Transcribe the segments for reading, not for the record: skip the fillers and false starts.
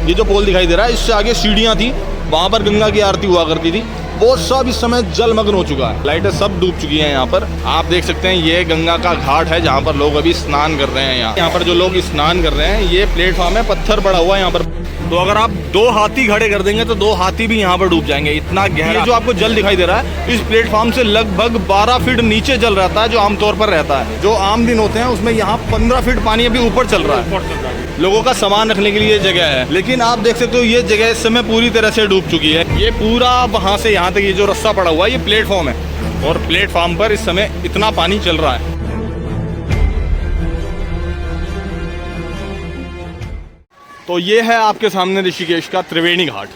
ये जो पोल दिखाई दे रहा है, इससे आगे सीढ़ियाँ थी, वहाँ पर गंगा की आरती हुआ करती थी, वो सब इस समय जलमग्न हो चुका है। लाइटें सब डूब चुकी हैं। यहाँ पर आप देख सकते हैं ये गंगा का घाट है जहाँ पर लोग अभी स्नान कर रहे हैं। यहाँ पर जो लोग स्नान कर रहे हैं, ये प्लेटफॉर्म है, पत्थर पड़ा हुआ है यहाँ पर। तो अगर आप 2 हाथी खड़े कर देंगे तो 2 हाथी भी यहाँ पर डूब जाएंगे, इतना गहरा। जो आपको जल दिखाई दे रहा है, इस प्लेटफॉर्म से लगभग 12 फीट नीचे जल रहता है, जो आमतौर पर रहता है। जो आम दिन होते हैं उसमें यहाँ 15 फीट पानी अभी ऊपर चल रहा है। लोगों का सामान रखने के लिए जगह है, लेकिन आप देख सकते हो ये जगह इस समय पूरी तरह से डूब चुकी है। ये पूरा वहाँ से यहाँ तक ये जो रास्ता पड़ा हुआ है, ये प्लेटफॉर्म है, और प्लेटफॉर्म पर इस समय इतना पानी चल रहा है। तो ये है आपके सामने ऋषिकेश का त्रिवेणी घाट।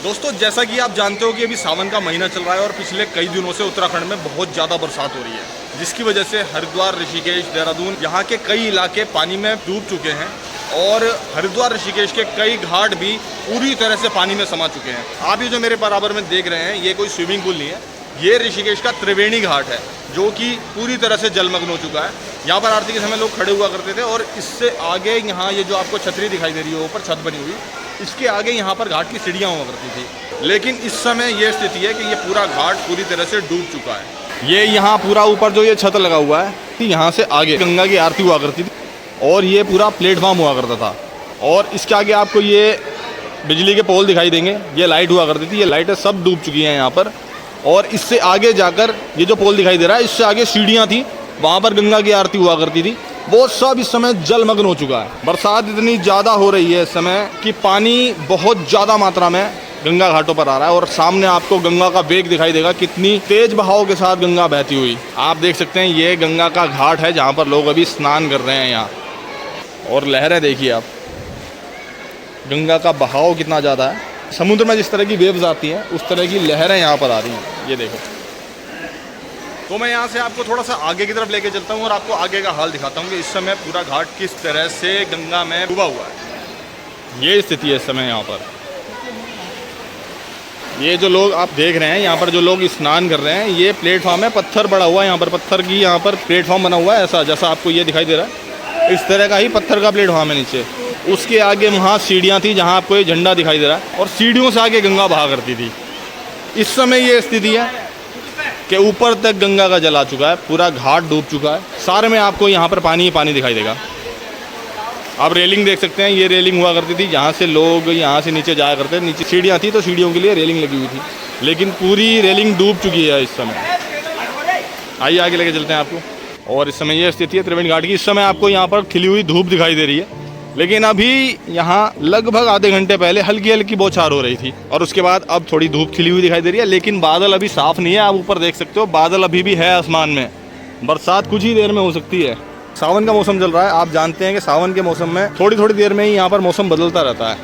दोस्तों, जैसा कि आप जानते हो कि अभी सावन का महीना चल रहा है और पिछले कई दिनों से उत्तराखंड में बहुत ज़्यादा बरसात हो रही है, जिसकी वजह से हरिद्वार, ऋषिकेश, देहरादून यहाँ के कई इलाके पानी में डूब चुके हैं और हरिद्वार ऋषिकेश के कई घाट भी पूरी तरह से पानी में समा चुके हैं। आप ये जो मेरे बराबर में देख रहे हैं, ये कोई स्विमिंग पूल नहीं है, ये ऋषिकेश का त्रिवेणी घाट है, जो कि पूरी तरह से जलमग्न हो चुका है। यहाँ पर आरती के समय लोग खड़े हुआ करते थे, और इससे आगे यहाँ ये जो आपको छतरी दिखाई दे रही है ऊपर छत बनी हुई, इसके आगे यहाँ पर घाट की सीढ़ियाँ हुआ करती थी। लेकिन इस समय ये स्थिति है कि ये पूरा घाट पूरी तरह से डूब चुका है। ये यहाँ पूरा ऊपर जो ये छत लगा हुआ है, यहाँ से आगे गंगा की आरती हुआ करती थी, और ये पूरा प्लेटफॉर्म हुआ करता था। और इसके आगे आपको ये बिजली के पोल दिखाई देंगे, ये लाइट हुआ करती थी, ये लाइटें सब डूब चुकी हैं यहाँ पर। और इससे आगे जाकर ये जो पोल दिखाई दे रहा है, इससे आगे सीढ़ियाँ थी, वहाँ पर गंगा की आरती हुआ करती थी, वो सब इस समय जलमग्न हो चुका है। बरसात इतनी ज़्यादा हो रही है इस समय कि पानी बहुत ज़्यादा मात्रा में गंगा घाटों पर आ रहा है, और सामने आपको गंगा का वेग दिखाई देगा, कितनी तेज बहाव के साथ गंगा बहती हुई। आप देख सकते हैं ये गंगा का घाट है जहाँ पर लोग अभी स्नान कर रहे हैं यहाँ, और लहरें देखिए आप, गंगा का बहाव कितना ज़्यादा है। समुद्र में जिस तरह की वेव्स आती हैं, उस तरह की लहरें यहाँ पर आ रही हैं, ये देखो। तो मैं यहाँ से आपको थोड़ा सा आगे की तरफ लेके चलता हूँ और आपको आगे का हाल दिखाता हूँ कि इस समय पूरा घाट किस तरह से गंगा में डूबा हुआ है। ये स्थिति है इस समय यहाँ पर। ये जो लोग आप देख रहे हैं, यहाँ पर जो लोग स्नान कर रहे हैं, ये प्लेटफॉर्म है, पत्थर पड़ा हुआ है यहाँ पर, पत्थर की यहाँ पर प्लेटफॉर्म बना हुआ है, ऐसा जैसा आपको ये दिखाई दे रहा है, इस तरह का ही पत्थर का प्लेटफॉर्म है नीचे। उसके आगे वहाँ सीढ़ियाँ थी, जहाँ आपको ये झंडा दिखाई दे रहा है, और सीढ़ियों से आगे गंगा बहा करती थी। इस समय ये स्थिति है कि ऊपर तक गंगा का जल आ चुका है, पूरा घाट डूब चुका है, सारे में आपको यहाँ पर पानी ही पानी दिखाई देगा। आप रेलिंग देख सकते हैं, ये रेलिंग हुआ करती थी, जहाँ से लोग यहाँ से नीचे जाया करते थे। नीचे सीढ़ियाँ थी तो सीढ़ियों के लिए रेलिंग लगी हुई थी, लेकिन पूरी रेलिंग डूब चुकी है इस समय। आइए आगे लेके चलते हैं आपको। और इस समय ये स्थिति है त्रिवेणी घाट की। इस समय आपको यहाँ पर खिली हुई धूप दिखाई दे रही है, लेकिन अभी यहाँ लगभग आधे घंटे पहले हल्की हल्की बौछार हो रही थी, और उसके बाद अब थोड़ी धूप खिली हुई दिखाई दे रही है, लेकिन बादल अभी साफ नहीं है। आप ऊपर देख सकते हो, बादल अभी भी है आसमान में, बरसात कुछ ही देर में हो सकती है। सावन का मौसम चल रहा है, आप जानते हैं कि सावन के मौसम में थोड़ी थोड़ी देर में ही यहाँ पर मौसम बदलता रहता है।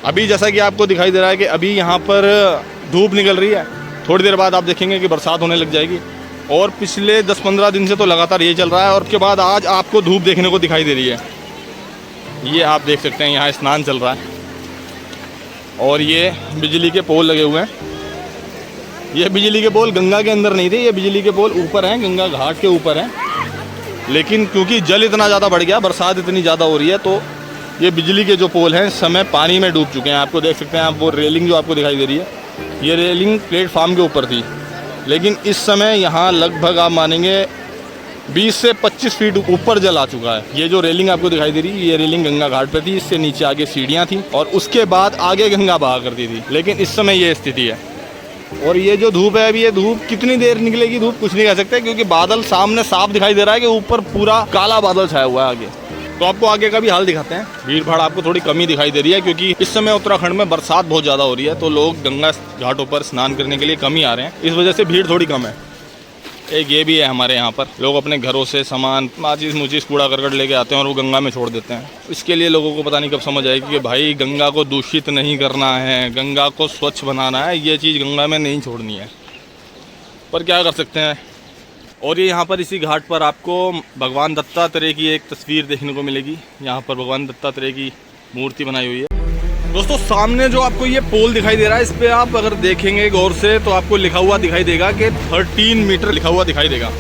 अभी जैसा कि आपको दिखाई दे रहा है कि अभी यहाँ पर धूप निकल रही है, थोड़ी देर बाद आप देखेंगे कि बरसात होने लग जाएगी। और पिछले 10-15 दिन से तो लगातार ये चल रहा है, और उसके बाद आज आपको धूप देखने को दिखाई दे रही है। ये आप देख सकते हैं यहाँ स्नान चल रहा है, और ये बिजली के पोल लगे हुए हैं। ये बिजली के पोल गंगा के अंदर नहीं थे, ये बिजली के पोल ऊपर हैं, गंगा घाट के ऊपर हैं। लेकिन क्योंकि जल इतना ज़्यादा बढ़ गया, बरसात इतनी ज़्यादा हो रही है, तो ये बिजली के जो पोल हैं इस समय पानी में डूब चुके हैं। आपको देख सकते हैं आप, वो रेलिंग जो आपको दिखाई दे रही है, ये रेलिंग प्लेटफॉर्म के ऊपर थी, लेकिन इस समय यहाँ लगभग आप मानेंगे 20 से 25 फीट ऊपर जल आ चुका है। ये जो रेलिंग आपको दिखाई दे रही है, ये रेलिंग गंगा घाट पे थी, इससे नीचे आगे सीढ़ियाँ थी, और उसके बाद आगे गंगा बहा करती थी, लेकिन इस समय ये स्थिति है। और ये जो धूप है, अभी ये धूप कितनी देर निकलेगी, धूप कुछ नहीं कह सकते, क्योंकि बादल सामने साफ दिखाई दे रहा है कि ऊपर पूरा काला बादल छाया हुआ है आगे। तो आपको आगे का भी हाल दिखाते हैं। भीड़ भाड़ आपको थोड़ी कमी दिखाई दे रही है, क्योंकि इस समय उत्तराखंड में बरसात बहुत ज़्यादा हो रही है, तो लोग गंगा घाटों पर स्नान करने के लिए कम ही आ रहे हैं, इस वजह से भीड़ थोड़ी कम है। एक ये भी है हमारे यहाँ पर, लोग अपने घरों से सामान माचिस मुचिस कूड़ा करकट लेके आते हैं और वो गंगा में छोड़ देते हैं। इसके लिए लोगों को पता नहीं कब समझ आएगी कि भाई गंगा को दूषित नहीं करना है, गंगा को स्वच्छ बनाना है, ये चीज़ गंगा में नहीं छोड़नी है, पर क्या कर सकते हैं। और ये यहाँ पर इसी घाट पर आपको भगवान दत्तात्रेय की एक तस्वीर देखने को मिलेगी। यहाँ पर भगवान दत्तात्रेय की मूर्ति बनाई हुई है। दोस्तों, सामने जो आपको ये पोल दिखाई दे रहा है, इस पे आप अगर देखेंगे गौर से तो आपको लिखा हुआ दिखाई देगा कि 13 मीटर लिखा हुआ दिखाई देगा।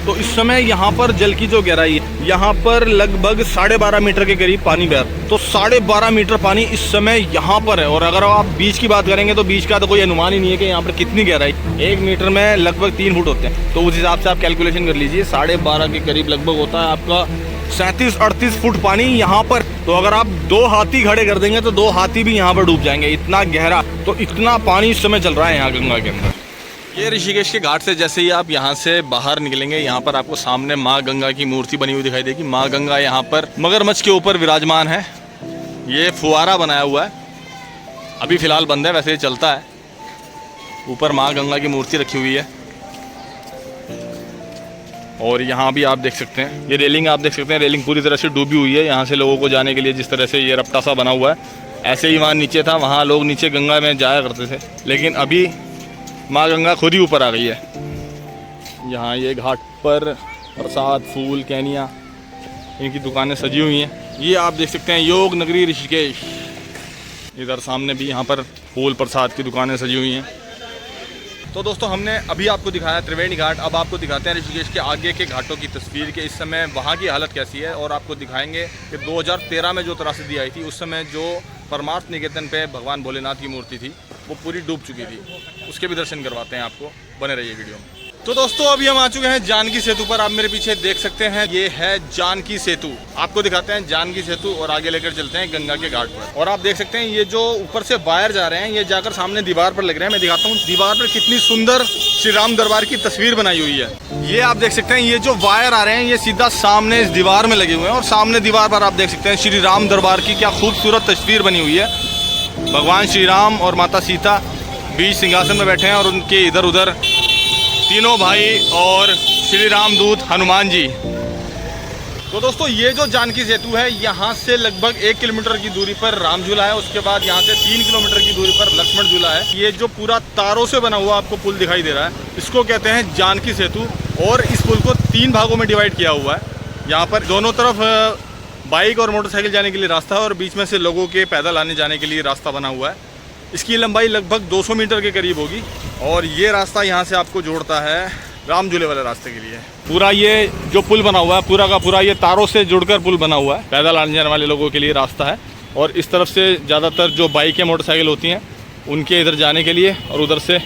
तो इस समय यहाँ पर जल की जो गहराई है, यहाँ पर लगभग 12.5 मीटर के करीब पानी बह रहा है। तो 12.5 मीटर पानी इस समय यहाँ पर है। और अगर आप बीच की बात करेंगे तो बीच का तो कोई अनुमान ही नहीं है कि यहाँ पर कितनी गहराई। 1 मीटर में लगभग 3 फुट होते हैं, तो उस हिसाब से आप कैलकुलेशन कर लीजिए। 12.5 के करीब लगभग होता है आपका 37-38 फुट पानी यहाँ पर। तो अगर आप 2 हाथी खड़े कर देंगे तो 2 हाथी भी यहाँ पर डूब जाएंगे, इतना गहरा। तो इतना पानी इस समय चल रहा है यहाँ गंगा के अंदर। ये ऋषिकेश के घाट से जैसे ही आप यहाँ से बाहर निकलेंगे, यहाँ पर आपको सामने माँ गंगा की मूर्ति बनी हुई दिखाई देगी। माँ गंगा यहाँ पर मगरमच्छ के ऊपर विराजमान है। ये फुवारा बनाया हुआ है, अभी फिलहाल बंद है, वैसे ये चलता है। ऊपर माँ गंगा की मूर्ति रखी हुई है। और यहाँ भी आप देख सकते हैं, ये रेलिंग आप देख सकते हैं, रेलिंग पूरी तरह से डूबी हुई है। यहाँ से लोगों को जाने के लिए जिस तरह से ये रपटा सा बना हुआ है, ऐसे ही वहाँ नीचे था, वहाँ लोग नीचे गंगा में जाया करते थे। लेकिन अभी माँ गंगा खुद ही ऊपर आ गई है। यहाँ ये घाट पर प्रसाद, फूल, कैनियाँ, इनकी दुकानें सजी हुई हैं। ये आप देख सकते हैं योग नगरी ऋषिकेश। इधर सामने भी यहाँ पर फूल प्रसाद की दुकानें सजी हुई हैं। तो दोस्तों, हमने अभी आपको दिखाया त्रिवेणी घाट। अब आपको दिखाते हैं ऋषिकेश के आगे के घाटों की तस्वीर के इस समय वहाँ की हालत कैसी है। और आपको दिखाएंगे कि 2013 में जो त्रासदी आई थी, उस समय जो परमार्थ निकेतन पे भगवान भोलेनाथ की मूर्ति थी वो पूरी डूब चुकी थी। उसके भी दर्शन करवाते हैं आपको, बने रहिए वीडियो में। तो दोस्तों, अभी हम आ चुके हैं जानकी सेतु पर। आप मेरे पीछे देख सकते हैं, ये है जानकी सेतु। आपको दिखाते हैं जानकी सेतु और आगे लेकर चलते हैं गंगा के घाट पर। और आप देख सकते हैं ये जो ऊपर से वायर जा रहे हैं, ये जाकर सामने दीवार पर लग रहे हैं। मैं दिखाता हूँ दीवार पर कितनी सुंदर श्री राम दरबार की तस्वीर बनाई हुई है। ये आप देख सकते हैं, ये जो वायर आ रहे हैं ये सीधा सामने इस दीवार में लगे हुए हैं। और सामने दीवार पर आप देख सकते हैं श्री राम दरबार की क्या खूबसूरत तस्वीर बनी हुई है। भगवान श्री राम और माता सीता बीच सिंहासन में बैठे हैं और उनके इधर उधर तीनों भाई और श्री राम दूत हनुमान जी। तो दोस्तों, ये जो जानकी सेतु है, यहाँ से लगभग 1 किलोमीटर की दूरी पर राम झूला है। उसके बाद यहाँ से 3 किलोमीटर की दूरी पर लक्ष्मण झूला है। ये जो पूरा तारों से बना हुआ आपको पुल दिखाई दे रहा है, इसको कहते हैं जानकी सेतु। और इस पुल को 3 भागों में डिवाइड किया हुआ है। यहाँ पर दोनों तरफ बाइक और मोटरसाइकिल जाने के लिए रास्ता है और बीच में से लोगों के पैदल आने जाने के लिए रास्ता बना हुआ है। इसकी लंबाई लगभग 200 मीटर के करीब होगी। और ये रास्ता यहाँ से आपको जोड़ता है राम झूले वाले रास्ते के लिए। पूरा ये जो पुल बना हुआ है, पूरा का पूरा ये तारों से जुड़कर पुल बना हुआ है। पैदल आने जाने वाले लोगों के लिए रास्ता है। और इस तरफ से ज़्यादातर जो बाइक या मोटरसाइकिल होती हैं उनके इधर जाने के लिए, और उधर से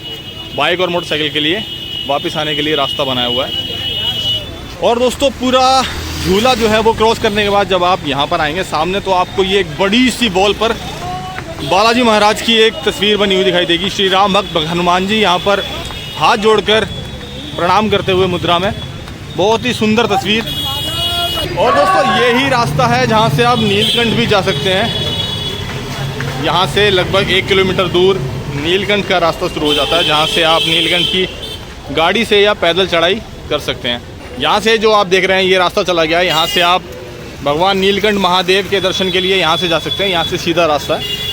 बाइक और मोटरसाइकिल के लिए वापस आने के लिए रास्ता बनाया हुआ है। और दोस्तों, पूरा झूला जो है वो क्रॉस करने के बाद जब आप यहाँ पर आएंगे सामने, तो आपको ये एक बड़ी सी वॉल पर बालाजी महाराज की एक तस्वीर बनी हुई दिखाई देगी। श्री राम भक्त हनुमान जी यहाँ पर हाथ जोड़कर प्रणाम करते हुए मुद्रा में, बहुत ही सुंदर तस्वीर। और दोस्तों, यही रास्ता है जहाँ से आप नीलकंठ भी जा सकते हैं। यहाँ से लगभग 1 किलोमीटर दूर नीलकंठ का रास्ता शुरू हो जाता है, जहाँ से आप नीलकंठ की गाड़ी से या पैदल चढ़ाई कर सकते हैं। यहाँ से जो आप देख रहे हैं ये रास्ता चला गया है। यहाँ से आप भगवान नीलकंठ महादेव के दर्शन के लिए यहाँ से जा सकते हैं। यहाँ से सीधा रास्ता है।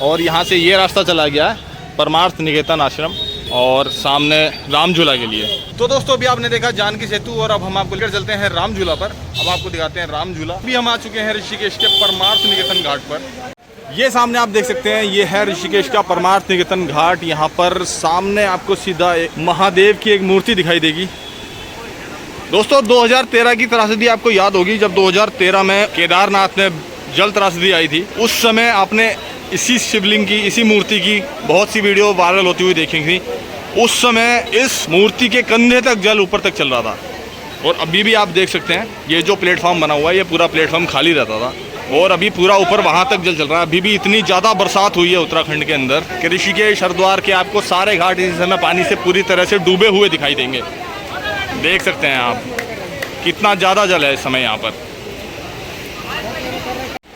और यहाँ से ये रास्ता चला गया है परमार्थ निकेतन आश्रम और सामने राम झूला के लिए। तो दोस्तों, अभी आपने देखा जानकी सेतु और अब हम आपको लेकर चलते हैं राम झूला पर। अब आपको दिखाते हैं राम झूला। अभी हम आ चुके हैं ऋषिकेश के परमार्थ निकेतन घाट पर। ये सामने आप देख सकते हैं, ये है ऋषिकेश का परमार्थ निकेतन घाट। यहाँ पर सामने आपको सीधा एक महादेव की एक मूर्ति दिखाई देगी। दोस्तों, 2013 की त्रासदी आपको याद होगी, जब 2013 में केदारनाथ में जल त्रासदी आई थी। उस समय आपने इसी शिवलिंग की, इसी मूर्ति की बहुत सी वीडियो वायरल होती हुई देखी थी। उस समय इस मूर्ति के कंधे तक जल ऊपर तक चल रहा था। और अभी भी आप देख सकते हैं, ये जो प्लेटफॉर्म बना हुआ है, ये पूरा प्लेटफॉर्म खाली रहता था और अभी पूरा ऊपर वहाँ तक जल चल रहा है। अभी भी इतनी ज़्यादा बरसात हुई है उत्तराखंड के अंदर कि ऋषिकेश, हरिद्वार के आपको सारे घाट इस समय पानी से पूरी तरह से डूबे हुए दिखाई देंगे। देख सकते हैं आप कितना ज़्यादा जल है इस समय यहाँ पर।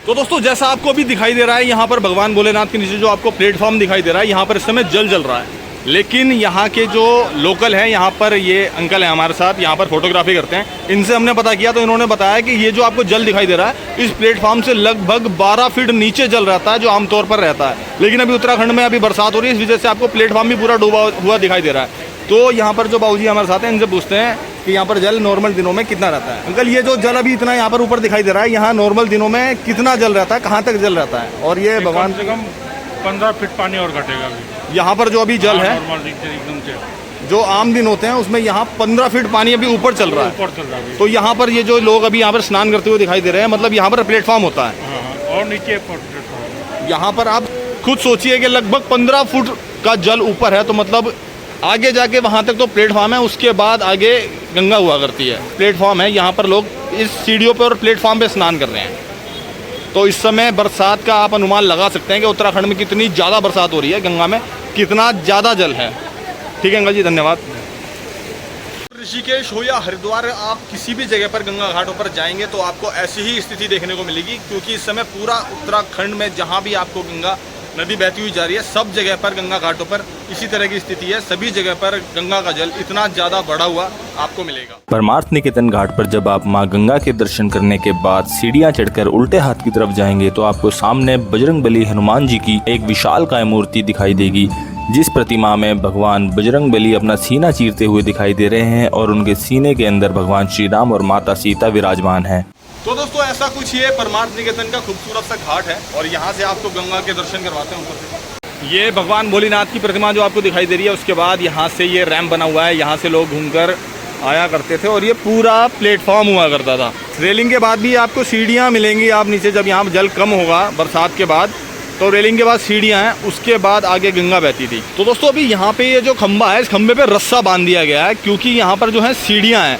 तो दोस्तों, जैसा आपको अभी दिखाई दे रहा है, यहाँ पर भगवान भोलेनाथ के नीचे जो आपको प्लेटफॉर्म दिखाई दे रहा है, यहाँ पर इस समय जल जल रहा है। लेकिन यहाँ के जो लोकल हैं, यहाँ पर ये अंकल हैं हमारे साथ, यहाँ पर फोटोग्राफी करते हैं। इनसे हमने पता किया तो इन्होंने बताया कि ये जो आपको जल दिखाई दे रहा है, इस प्लेटफॉर्म से लगभग 12 फीट नीचे जल रहता है, जो आमतौर पर रहता है। लेकिन अभी उत्तराखंड में अभी बरसात हो रही है, इस वजह से आपको प्लेटफॉर्म भी पूरा डूबा हुआ दिखाई दे रहा है। तो यहाँ पर जो बाबूजी हमारे साथ हैं, इनसे पूछते हैं कि यहाँ पर जल नॉर्मल दिनों में कितना रहता है। अंकल, ये जो जल अभी इतना यहाँ पर ऊपर दिखाई दे रहा है, यहाँ नॉर्मल दिनों में कितना जल रहता है, कहाँ तक जल रहता है? और ये भगवान कम से कम 15 फीट पानी और घटेगा अभी। यहाँ पर जो अभी जल है नॉर्मल एकदम से जो आम दिन होते हैं उसमें यहाँ 15 फीट पानी अभी ऊपर चल रहा है। तो यहाँ पर ये जो लोग अभी यहाँ पर स्नान करते हुए दिखाई दे रहे हैं, मतलब यहाँ पर प्लेटफॉर्म होता है और नीचे प्लेटफॉर्म। यहाँ पर आप खुद सोचिए कि लगभग 15 फुट का जल ऊपर है, तो मतलब आगे जाके वहाँ तक तो प्लेटफॉर्म है, उसके बाद आगे गंगा हुआ करती है। प्लेटफॉर्म है, यहाँ पर लोग इस सीढ़ियों पर और प्लेटफॉर्म पे स्नान कर रहे हैं। तो इस समय बरसात का आप अनुमान लगा सकते हैं कि उत्तराखंड में कितनी ज़्यादा बरसात हो रही है, गंगा में कितना ज़्यादा जल है। ठीक है अंकल जी, धन्यवाद। ऋषिकेश हो या हरिद्वार, आप किसी भी जगह पर गंगा घाटों पर जाएंगे तो आपको ऐसी ही स्थिति देखने को मिलेगी, क्योंकि इस समय पूरा उत्तराखंड में जहाँ भी आपको गंगा नदी बहती हुई जा रही है, सब जगह पर गंगा घाटों पर इसी तरह की स्थिति है। सभी जगह पर गंगा का जल इतना ज़्यादा बढ़ा हुआ आपको मिलेगा। परमार्थ निकेतन घाट पर जब आप मां गंगा के दर्शन करने के बाद सीढ़ियां चढ़कर उल्टे हाथ की तरफ जाएंगे तो आपको सामने बजरंगबली हनुमान जी की एक विशालकाय मूर्ति दिखाई देगी, जिस प्रतिमा में भगवान बजरंगबली अपना सीना चीरते हुए दिखाई दे रहे हैं और उनके सीने के अंदर भगवान श्री राम और माता सीता विराजमान हैं। तो दोस्तों ऐसा कुछ ये परमार्थ निकेतन का खूबसूरत सा घाट है और यहाँ से आपको गंगा के दर्शन करवाते हैं ऊपर से। ये भगवान भोलेनाथ की प्रतिमा जो आपको दिखाई दे रही है, उसके बाद यहाँ से ये रैंप बना हुआ है, यहाँ से लोग घूमकर आया करते थे और ये पूरा प्लेटफॉर्म हुआ करता था। रेलिंग के बाद भी आपको सीढ़ियाँ मिलेंगी। आप नीचे जब यहाँ जल कम होगा बरसात के बाद, तो रेलिंग के बाद सीढ़ियाँ हैं, उसके बाद आगे गंगा बहती थी। तो दोस्तों अभी यहाँ पे ये जो खंबा है, इस खंबे पे रस्सा बांध दिया गया है, क्योंकि यहाँ पर जो है सीढ़ियाँ हैं,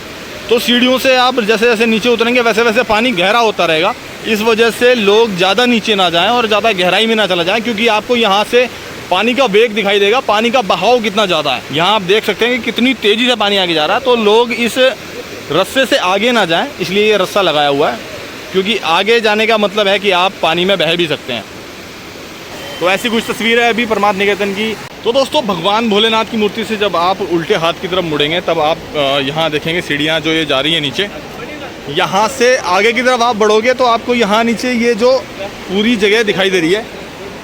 तो सीढ़ियों से आप जैसे जैसे नीचे उतरेंगे वैसे वैसे पानी गहरा होता रहेगा। इस वजह से लोग ज़्यादा नीचे ना जाएं और ज़्यादा गहराई में ना चला जाएं, क्योंकि आपको यहाँ से पानी का वेग दिखाई देगा, पानी का बहाव कितना ज़्यादा है। यहाँ आप देख सकते हैं कि कितनी तेज़ी से पानी आगे जा रहा है। तो लोग इस रस्से से आगे ना जाएं, इसलिए ये रस्सा लगाया हुआ है, क्योंकि आगे जाने का मतलब है कि आप पानी में बह भी सकते हैं। तो ऐसी कुछ तस्वीर है अभी परमार्थ निकेतन की। तो दोस्तों भगवान भोलेनाथ की मूर्ति से जब आप उल्टे हाथ की तरफ मुड़ेंगे तब आप यहाँ देखेंगे सीढ़ियाँ जो ये जा रही है नीचे। यहाँ से आगे की तरफ आप बढ़ोगे तो आपको यहाँ नीचे ये जो पूरी जगह दिखाई दे रही है,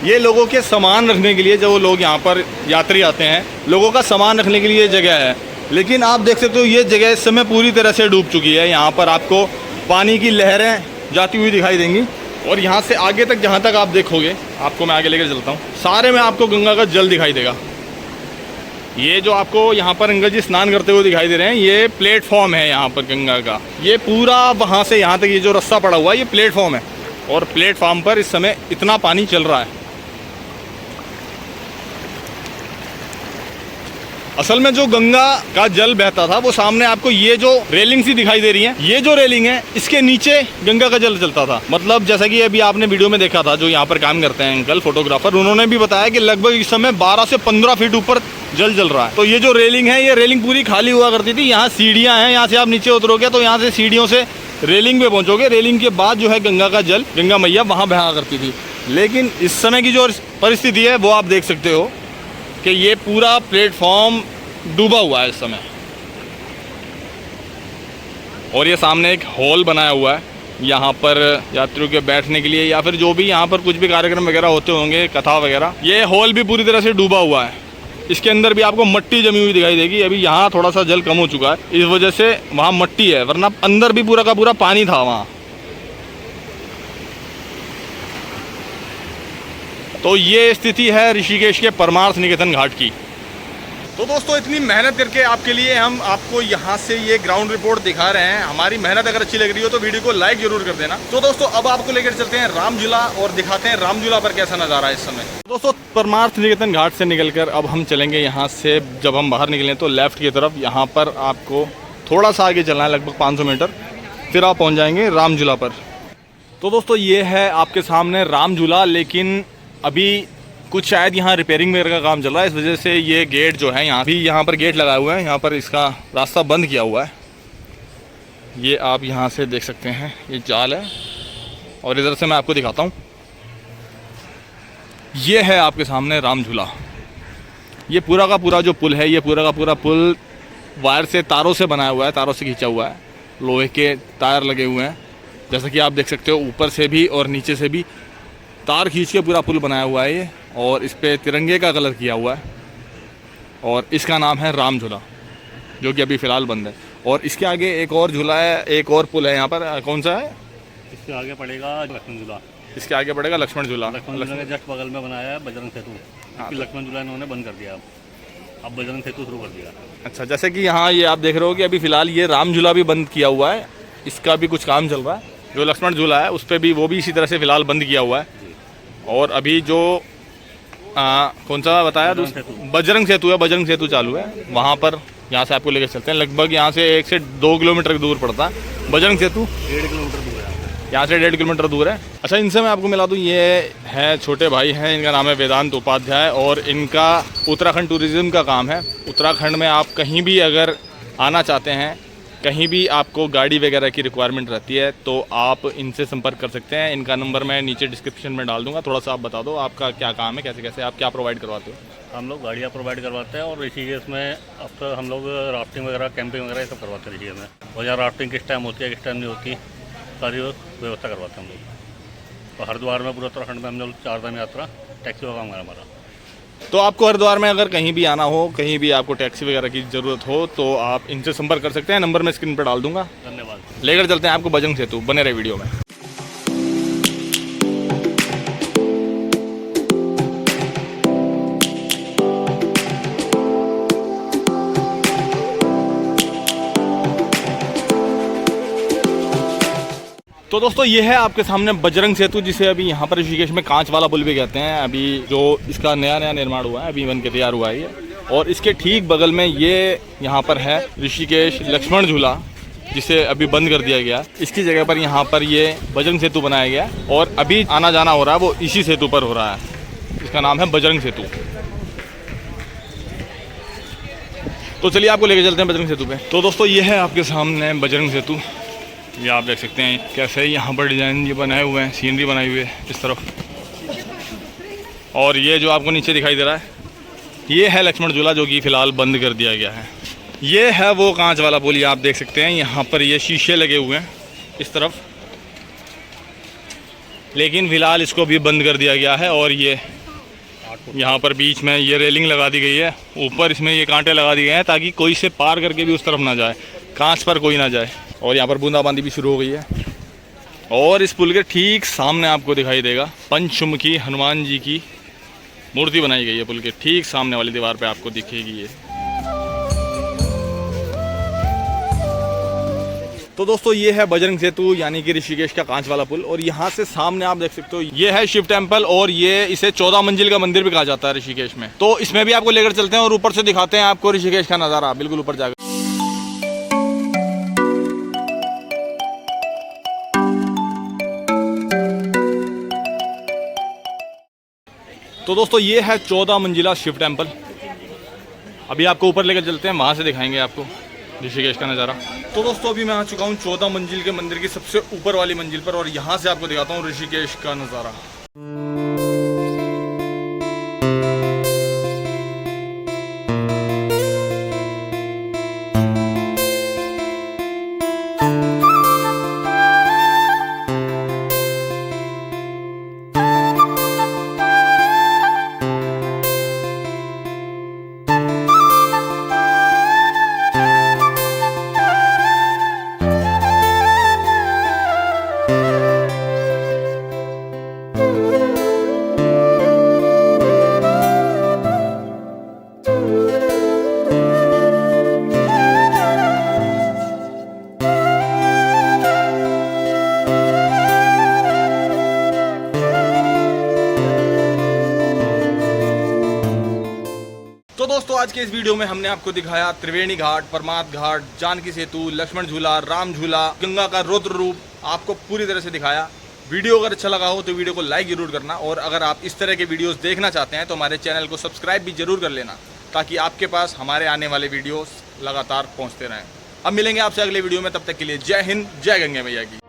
ये लोगों के सामान रखने के लिए, जो लोग यहाँ पर यात्री आते हैं, लोगों का सामान रखने के लिए जगह है। लेकिन आप देख सकते हो ये जगह इस समय पूरी तरह से डूब चुकी है। यहाँ पर आपको पानी की लहरें जाती हुई दिखाई देंगी और यहाँ से आगे तक जहाँ तक आप देखोगे, आपको मैं आगे लेकर चलता हूँ, सारे में आपको गंगा का जल दिखाई देगा। ये जो आपको यहाँ पर गंगा जी स्नान करते हुए दिखाई दे रहे हैं, ये प्लेटफॉर्म है यहाँ पर गंगा का। ये पूरा वहाँ से यहाँ तक ये जो रास्ता पड़ा हुआ है, ये प्लेटफॉर्म है और प्लेटफॉर्म पर इस समय इतना पानी चल रहा है। असल में जो गंगा का जल बहता था वो सामने आपको ये जो रेलिंग सी दिखाई दे रही है, ये जो रेलिंग है इसके नीचे गंगा का जल चलता था। मतलब जैसा कि अभी आपने वीडियो में देखा था, जो यहाँ पर काम करते हैं अंकल फोटोग्राफर, उन्होंने भी बताया कि लगभग इस समय 12 से 15 फीट ऊपर जल चल रहा है। तो ये जो रेलिंग है, ये रेलिंग पूरी खाली हुआ करती थी। यहाँ सीढ़ियाँ हैं, यहाँ से आप नीचे उतरोगे तो यहाँ से सीढ़ियों से रेलिंग पे पहुँचोगे। रेलिंग के बाद जो है गंगा का जल, गंगा मैया वहाँ बहा करती थी। लेकिन इस समय की जो परिस्थिति है वो आप देख सकते हो कि ये पूरा प्लेटफॉर्म डूबा हुआ है इस समय। और ये सामने एक हॉल बनाया हुआ है यहाँ पर यात्रियों के बैठने के लिए, या फिर जो भी यहाँ पर कुछ भी कार्यक्रम वगैरह होते होंगे, कथा वगैरह, ये हॉल भी पूरी तरह से डूबा हुआ है। इसके अंदर भी आपको मट्टी जमी हुई दिखाई देगी। अभी यहाँ थोड़ा सा जल कम हो चुका है, इस वजह से वहाँ मट्टी है, वरना अंदर भी पूरा का पूरा पानी था वहाँ। तो ये स्थिति है ऋषिकेश के परमार्थ निकेतन घाट की। तो दोस्तों इतनी मेहनत करके आपके लिए हम आपको यहाँ से ये ग्राउंड रिपोर्ट दिखा रहे हैं। हमारी मेहनत अगर अच्छी लग रही हो तो वीडियो को लाइक जरूर कर देना। तो दोस्तों अब आपको लेकर चलते हैं रामझूला और दिखाते हैं रामझूला पर कैसा नज़ारा है इस समय। दोस्तों परमार्थ निकेतन घाट से निकलकर अब हम चलेंगे यहाँ से, जब हम बाहर निकलें तो लेफ्ट की तरफ, यहाँ पर आपको थोड़ा सा आगे चलना है, लगभग 500 मीटर, फिर आप पहुँच जाएंगे रामझूला पर। तो दोस्तों ये है आपके सामने रामझूला, लेकिन अभी कुछ शायद यहाँ रिपेयरिंग वगैरह का काम चल रहा है, इस वजह से ये गेट जो है यहाँ पर गेट लगाए हुए हैं, यहाँ पर इसका रास्ता बंद किया हुआ है। ये आप यहाँ से देख सकते हैं, ये जाल है और इधर से मैं आपको दिखाता हूँ। ये है आपके सामने रामझूला। ये पूरा का पूरा जो पुल है, ये पूरा का पूरा पुल वायर से, तारों से बनाया हुआ है, तारों से खींचा हुआ है, लोहे के टायर लगे हुए हैं, जैसा कि आप देख सकते हो। ऊपर से भी और नीचे से भी तार खींच के पूरा पुल बनाया हुआ है ये, और इस पर तिरंगे का कलर किया हुआ है, और इसका नाम है रामझूला, जो कि अभी फ़िलहाल बंद है। और इसके आगे एक और झूला है, एक और पुल है यहाँ पर, कौन सा है? इसके आगे पड़ेगा लक्ष्मण झूला। इसके आगे पड़ेगा लक्ष्मण झूला। लक्ष्मण झूला के जस्ट बगल में बनाया है बजरंग सेतु, लक्ष्मण झूला इन्होंने बंद कर दिया अब। अब बजरंग सेतु शुरू कर दिया। अच्छा, जैसे कि यहाँ ये आप देख रहे हो कि अभी फ़िलहाल ये राम झूला भी बंद किया हुआ है, इसका भी कुछ काम चल रहा है। जो लक्ष्मण झूला है उस पर भी वो भी इसी तरह से फ़िलहाल बंद किया हुआ है। और अभी जो कौन सा बताया बजरंग सेतु है, बजरंग सेतु चालू है वहाँ पर। यहाँ से आपको लेकर चलते हैं, लगभग यहाँ से 1 से 2 किलोमीटर दूर पड़ता है बजरंग सेतु। 1.5 किलोमीटर दूर है यहाँ से 1.5 किलोमीटर दूर है। अच्छा, इनसे मैं आपको मिला दूँ, ये है छोटे भाई हैं, इनका नाम है वेदांत उपाध्याय और इनका उत्तराखंड टूरिज़्म का काम है। उत्तराखंड में आप कहीं भी अगर आना चाहते हैं, कहीं भी आपको गाड़ी वगैरह की रिक्वायरमेंट रहती है तो आप इनसे संपर्क कर सकते हैं। इनका नंबर मैं नीचे डिस्क्रिप्शन में डाल दूंगा। थोड़ा सा आप बता दो आपका क्या काम है, कैसे कैसे आप क्या प्रोवाइड करवाते हो? हम लोग गाड़ियाँ प्रोवाइड करवाते हैं और ऋषिकेश में अब तक हम लोग राफ्टिंग वगैरह, कैंपिंग वगैरह ये सब करवाते हैं ऋषिकेश में। और यहाँ राफ्टिंग किस टाइम होती है, किस टाइम नहीं होती, सारी व्यवस्था करवाते हैं हम लोग। और हरिद्वार में पूरा उत्तराखंड में हम लोग 4 धाम यात्रा टैक्सी का काम है हमारा। तो आपको हरिद्वार में अगर कहीं भी आना हो, कहीं भी आपको टैक्सी वगैरह की ज़रूरत हो तो आप इनसे संपर्क कर सकते हैं। नंबर मैं स्क्रीन पर डाल दूंगा। धन्यवाद। लेकर चलते हैं आपको बजरंग सेतु, बने रहे वीडियो में। तो दोस्तों ये है आपके सामने बजरंग सेतु, जिसे अभी यहाँ पर ऋषिकेश में कांच वाला पुल भी कहते हैं। अभी जो इसका नया निर्माण हुआ है, अभी बन के तैयार हुआ है ये। और इसके ठीक बगल में ये यहाँ पर है ऋषिकेश लक्ष्मण झूला, जिसे अभी बंद कर दिया गया। इसकी जगह पर यहाँ पर ये बजरंग सेतु बनाया गया और अभी आना जाना हो रहा है वो इसी सेतु पर हो रहा है। इसका नाम है बजरंग सेतु। तो चलिए आपको लेके चलते हैं बजरंग सेतु पे। तो दोस्तों ये है आपके सामने बजरंग सेतु। ये आप देख सकते हैं कैसे यहाँ पर डिज़ाइन ये बनाए हुए हैं, सीनरी बनाई हुई है इस तरफ। और ये जो आपको नीचे दिखाई दे रहा है, ये है लक्ष्मण झूला, जो कि फ़िलहाल बंद कर दिया गया है। ये है वो कांच वाला पुल, ये आप देख सकते हैं। यहाँ पर ये शीशे लगे हुए हैं इस तरफ, लेकिन फ़िलहाल इसको भी बंद कर दिया गया है। और ये यहाँ पर बीच में ये रेलिंग लगा दी गई है, ऊपर इसमें ये कांटे लगा दिए हैं ताकि कोई से पार करके भी उस तरफ ना जाए, कांच पर कोई ना जाए। और यहाँ पर बूंदाबांदी भी शुरू हो गई है। और इस पुल के ठीक सामने आपको दिखाई देगा पंचमुखी हनुमान जी की मूर्ति बनाई गई है। पुल के ठीक सामने वाली दीवार पे आपको दिखेगी ये। तो दोस्तों ये है बजरंग सेतु, यानी कि ऋषिकेश का कांच वाला पुल। और यहाँ से सामने आप देख सकते हो ये है शिव टेम्पल, और ये इसे 14 मंजिल का मंदिर भी कहा जाता है ऋषिकेश में। तो इसमें भी आपको लेकर चलते हैं और ऊपर से दिखाते हैं आपको ऋषिकेश का नज़ारा, बिल्कुल ऊपर जाकर। तो दोस्तों ये है 14 मंजिला शिव टेम्पल। अभी आपको ऊपर लेकर चलते हैं, वहाँ से दिखाएंगे आपको ऋषिकेश का नज़ारा। तो दोस्तों अभी मैं आ चुका हूँ 14 मंजिल के मंदिर की सबसे ऊपर वाली मंजिल पर, और यहाँ से आपको दिखाता हूँ ऋषिकेश का नज़ारा। तो दोस्तों आज के इस वीडियो में हमने आपको दिखाया त्रिवेणी घाट, परमार्थ घाट, जानकी सेतु, लक्ष्मण झूला, राम झूला, गंगा का रुद्र रूप आपको पूरी तरह से दिखाया। वीडियो अगर अच्छा लगा हो तो वीडियो को लाइक जरूर करना, और अगर आप इस तरह के वीडियोस देखना चाहते हैं तो हमारे चैनल को सब्सक्राइब भी जरूर कर लेना, ताकि आपके पास हमारे आने वाले वीडियोस लगातार पहुँचते रहें। अब मिलेंगे आपसे अगले वीडियो में, तब तक के लिए जय हिंद, जय गंगा मैया की।